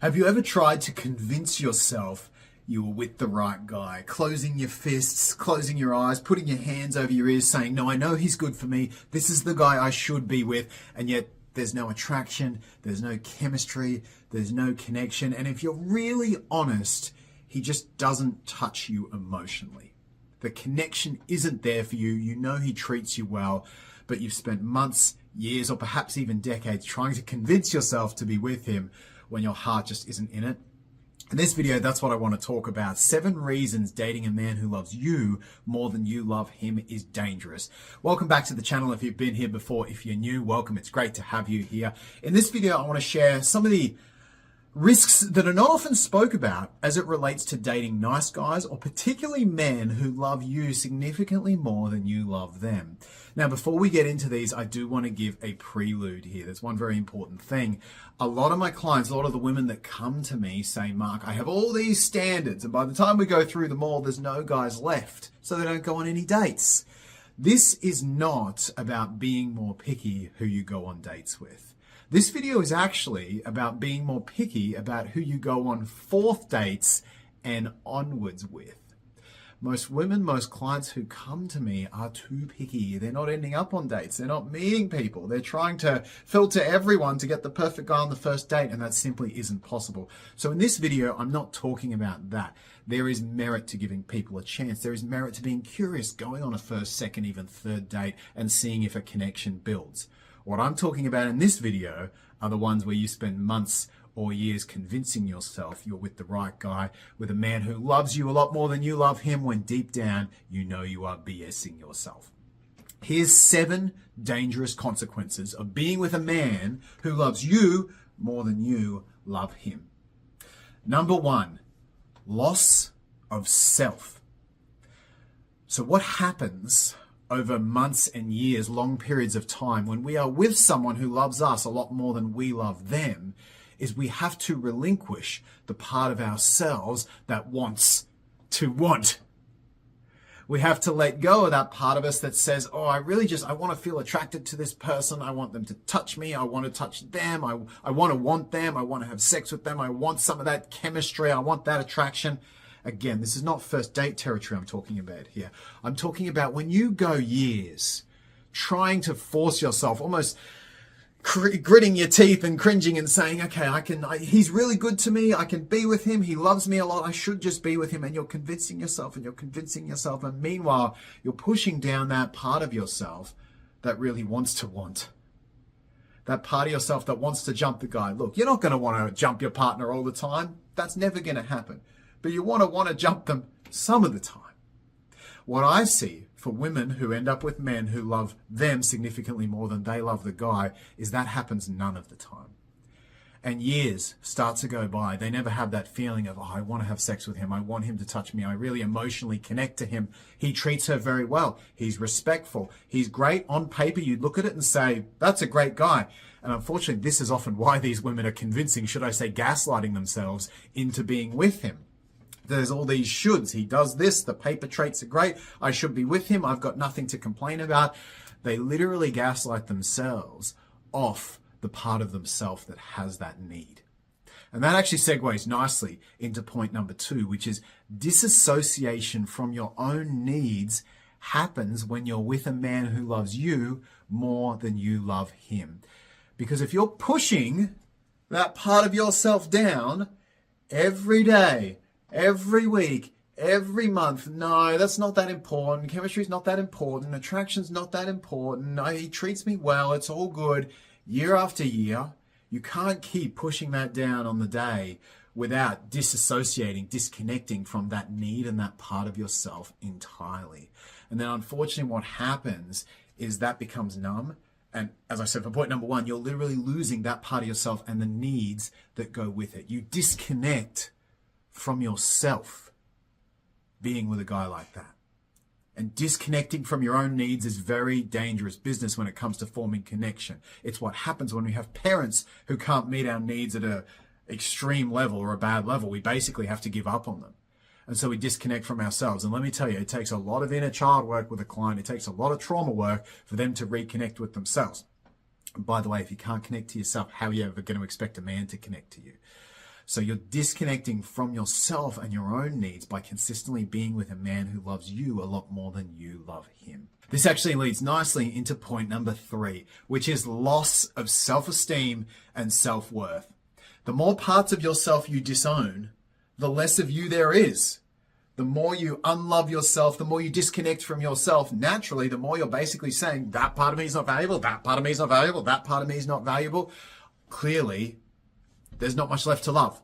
Have you ever tried to convince yourself you were with the right guy? Closing your fists, closing your eyes, putting your hands over your ears, saying, no, I know he's good for me. This is the guy I should be with. And yet there's no attraction, there's no chemistry, there's no connection. And if you're really honest, he just doesn't touch you emotionally. The connection isn't there for you. You know he treats you well, but you've spent months, years, or perhaps even decades trying to convince yourself to be with him when your heart just isn't in it. In this video, that's what I want to talk about. 7 reasons dating a man who loves you more than you love him is dangerous. Welcome back to the channel. If you've been here before, if you're new, welcome. It's great to have you here. In this video, I want to share some of the risks that are not often spoke about as it relates to dating nice guys, or particularly men who love you significantly more than you love them. Now, before we get into these, I do want to give a prelude here. There's one very important thing. A lot of my clients, a lot of the women that come to me say, Mark, I have all these standards, and by the time we go through them all, there's no guys left, so they don't go on any dates. This is not about being more picky who you go on dates with. This video is actually about being more picky about who you go on 4th dates and onwards with. Most women, most clients who come to me are too picky. They're not ending up on dates. They're not meeting people. They're trying to filter everyone to get the perfect guy on the first date, and that simply isn't possible. So in this video, I'm not talking about that. There is merit to giving people a chance. There is merit to being curious, going on a 1st, 2nd, even 3rd date and seeing if a connection builds. What I'm talking about in this video are the ones where you spend months or years convincing yourself you're with the right guy, with a man who loves you a lot more than you love him, when deep down you know you are BSing yourself. Here's 7 dangerous consequences of being with a man who loves you more than you love him. Number 1, loss of self. So what happens over months and years, long periods of time, when we are with someone who loves us a lot more than we love them, is we have to relinquish the part of ourselves that wants to want. We have to let go of that part of us that says, oh, I want to feel attracted to this person. I want them to touch me. I want to touch them. I want them. I want to have sex with them. I want some of that chemistry. I want that attraction. Again, this is not 1st date territory I'm talking about here. I'm talking about when you go years trying to force yourself, almost gritting your teeth and cringing and saying, okay, he's really good to me. I can be with him. He loves me a lot. I should just be with him. And you're convincing yourself and you're convincing yourself. And meanwhile, you're pushing down that part of yourself that really wants to want. That part of yourself that wants to jump the guy. Look, you're not going to want to jump your partner all the time. That's never going to happen. But you want to jump them some of the time. What I see for women who end up with men who love them significantly more than they love the guy is that happens none of the time. And years start to go by. They never have that feeling of, oh, I want to have sex with him. I want him to touch me. I really emotionally connect to him. He treats her very well. He's respectful. He's great on paper. You look at it and say, that's a great guy. And unfortunately, this is often why these women are convincing, should I say, gaslighting themselves into being with him. There's all these shoulds. He does this. The paper traits are great. I should be with him. I've got nothing to complain about. They literally gaslight themselves off the part of themselves that has that need. And that actually segues nicely into point number 2, which is disassociation from your own needs happens when you're with a man who loves you more than you love him. Because if you're pushing that part of yourself down every day, every week, every month, no, that's not that important. Chemistry's not that important. Attraction's not that important. No, he treats me well. It's all good. Year after year, you can't keep pushing that down on the day without disassociating, disconnecting from that need and that part of yourself entirely. And then unfortunately what happens is that becomes numb. And as I said, for point number 1, you're literally losing that part of yourself and the needs that go with it. You disconnect from yourself being with a guy like that. And disconnecting from your own needs is very dangerous business when it comes to forming connection. It's what happens when we have parents who can't meet our needs at an extreme level or a bad level. We basically have to give up on them. And so we disconnect from ourselves. And let me tell you, it takes a lot of inner child work with a client. It takes a lot of trauma work for them to reconnect with themselves. And by the way, if you can't connect to yourself, how are you ever going to expect a man to connect to you? So you're disconnecting from yourself and your own needs by consistently being with a man who loves you a lot more than you love him. This actually leads nicely into point number 3, which is loss of self-esteem and self-worth. The more parts of yourself you disown, the less of you there is. The more you unlove yourself, the more you disconnect from yourself, naturally, the more you're basically saying, that part of me is not valuable, that part of me is not valuable, that part of me is not valuable. Clearly, there's not much left to love.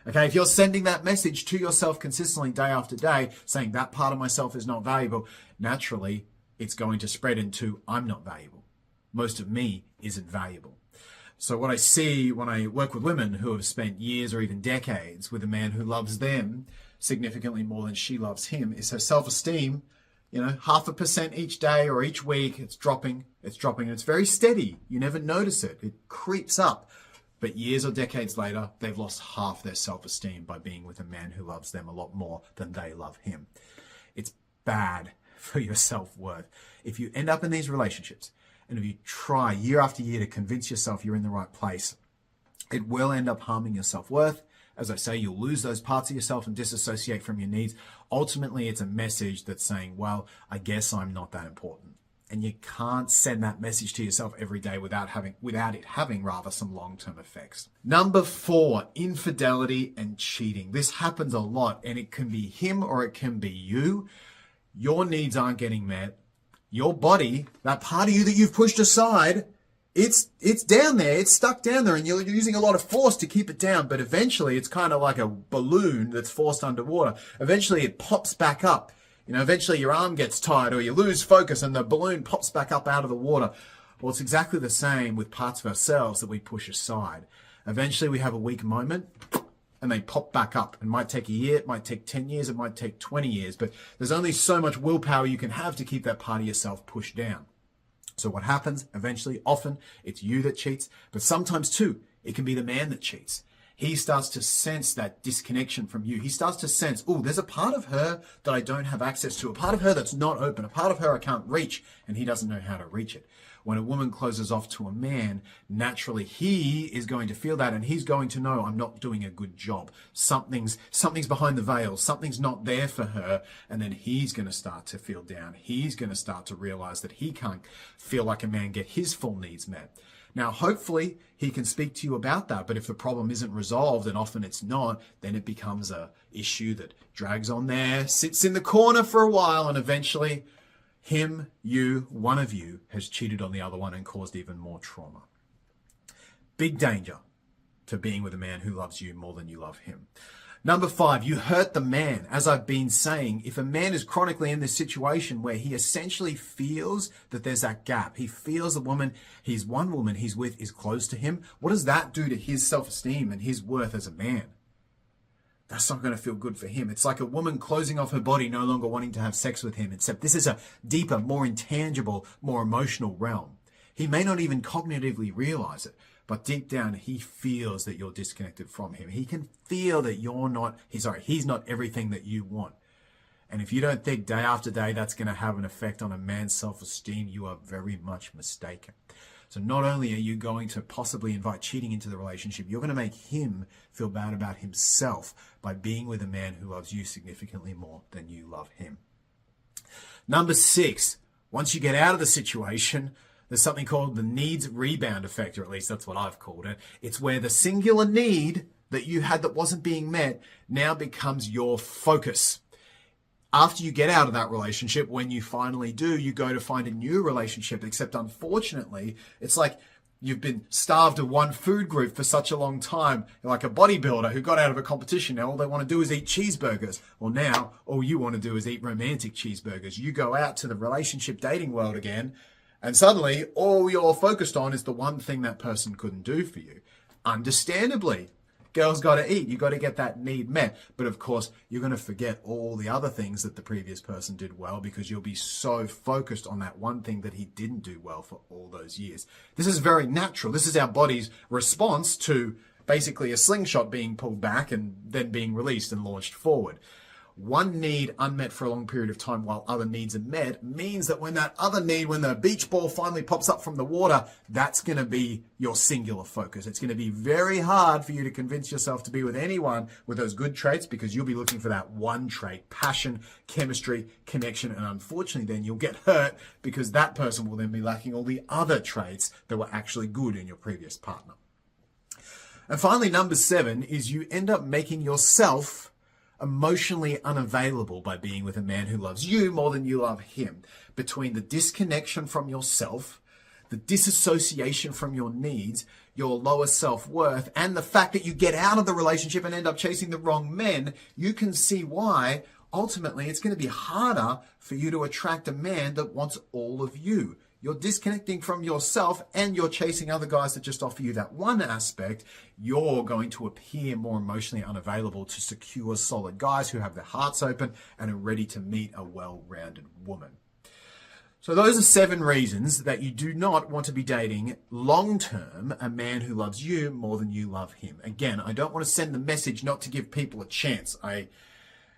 Okay, if you're sending that message to yourself consistently day after day, saying that part of myself is not valuable, naturally, it's going to spread into I'm not valuable. Most of me isn't valuable. So what I see when I work with women who have spent years or even decades with a man who loves them significantly more than she loves him is her self-esteem, 0.5% each day or each week, it's dropping, and it's very steady. You never notice it. It creeps up. But years or decades later, they've lost half their self-esteem by being with a man who loves them a lot more than they love him. It's bad for your self-worth. If you end up in these relationships, and if you try year after year to convince yourself you're in the right place, it will end up harming your self-worth. As I say, you'll lose those parts of yourself and disassociate from your needs. Ultimately, it's a message that's saying, well, I guess I'm not that important. And you can't send that message to yourself every day without it having some long-term effects. Number 4, infidelity and cheating. This happens a lot, and it can be him or it can be you. Your needs aren't getting met. Your body, that part of you that you've pushed aside, it's down there, it's stuck down there, and you're using a lot of force to keep it down, but eventually it's kind of like a balloon that's forced underwater. Eventually it pops back up. Eventually your arm gets tired or you lose focus and the balloon pops back up out of the water. Well, it's exactly the same with parts of ourselves that we push aside. Eventually we have a weak moment and they pop back up. It might take a year, it might take 10 years, it might take 20 years, but there's only so much willpower you can have to keep that part of yourself pushed down. So what happens eventually, often it's you that cheats, but sometimes too, it can be the man that cheats. He starts to sense that disconnection from you. He starts to sense, oh, there's a part of her that I don't have access to, a part of her that's not open, a part of her I can't reach, and he doesn't know how to reach it. When a woman closes off to a man, naturally he is going to feel that, and he's going to know, I'm not doing a good job. Something's behind the veil. Something's not there for her, and then he's going to start to feel down. He's going to start to realize that he can't feel like a man get his full needs met. Now, hopefully he can speak to you about that, but if the problem isn't resolved, and often it's not, then it becomes a issue that drags on there, sits in the corner for a while, and eventually him, you, one of you has cheated on the other one and caused even more trauma. Big danger to being with a man who loves you more than you love him. Number 5, you hurt the man. As I've been saying, if a man is chronically in this situation where he essentially feels that there's that gap, he feels the woman he's with is close to him, what does that do to his self-esteem and his worth as a man? That's not going to feel good for him. It's like a woman closing off her body, no longer wanting to have sex with him, except this is a deeper, more intangible, more emotional realm. He may not even cognitively realize it, but deep down, he feels that you're disconnected from him. He can feel that he's not everything that you want. And if you don't think day after day that's going to have an effect on a man's self-esteem, you are very much mistaken. So not only are you going to possibly invite cheating into the relationship, you're going to make him feel bad about himself by being with a man who loves you significantly more than you love him. Number 6, once you get out of the situation, there's something called the needs rebound effect, or at least that's what I've called it. It's where the singular need that you had that wasn't being met now becomes your focus. After you get out of that relationship, when you finally do, you go to find a new relationship, except unfortunately, it's like you've been starved of one food group for such a long time. You're like a bodybuilder who got out of a competition. Now all they want to do is eat cheeseburgers. Well, now all you want to do is eat romantic cheeseburgers. You go out to the relationship dating world again, and suddenly all you're focused on is the one thing that person couldn't do for you. Understandably, girls got to eat. You got to get that need met. But of course, you're going to forget all the other things that the previous person did well because you'll be so focused on that one thing that he didn't do well for all those years. This is very natural. This is our body's response to basically a slingshot being pulled back and then being released and launched forward. one need unmet for a long period of time while other needs are met means that when that other need, when the beach ball finally pops up from the water, that's going to be your singular focus. It's going to be very hard for you to convince yourself to be with anyone with those good traits because you'll be looking for that one trait, passion, chemistry, connection, and unfortunately then you'll get hurt because that person will then be lacking all the other traits that were actually good in your previous partner. And finally, number 7 is you end up making yourself emotionally unavailable by being with a man who loves you more than you love him. Between the disconnection from yourself, the disassociation from your needs, your lower self-worth, and the fact that you get out of the relationship and end up chasing the wrong men, you can see why ultimately it's going to be harder for you to attract a man that wants all of you. You're disconnecting from yourself and you're chasing other guys that just offer you that one aspect. You're going to appear more emotionally unavailable to secure, solid guys who have their hearts open and are ready to meet a well-rounded woman. So those are 7 reasons that you do not want to be dating long-term a man who loves you more than you love him. Again, I don't want to send the message not to give people a chance. I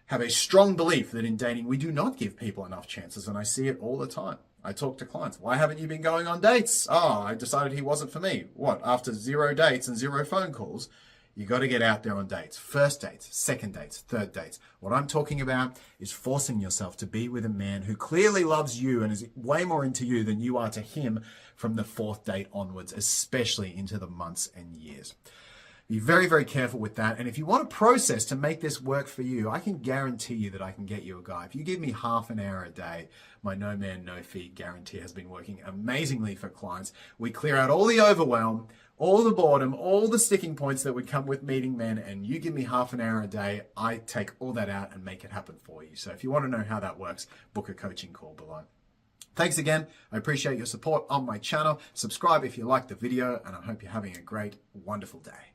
have a strong belief that in dating, we do not give people enough chances, and I see it all the time. I talk to clients. Why haven't you been going on dates? Oh, I decided he wasn't for me. What? After 0 dates and 0 phone calls, you got to get out there on dates. First dates, second dates, third dates. What I'm talking about is forcing yourself to be with a man who clearly loves you and is way more into you than you are to him from the 4th date onwards, especially into the months and years. Be very, very careful with that. And if you want a process to make this work for you, I can guarantee you that I can get you a guy. If you give me half an hour a day, my no man, no fee guarantee has been working amazingly for clients. We clear out all the overwhelm, all the boredom, all the sticking points that would come with meeting men, and you give me half an hour a day, I take all that out and make it happen for you. So if you want to know how that works, book a coaching call below. Thanks again. I appreciate your support on my channel. Subscribe if you liked the video, and I hope you're having a great, wonderful day.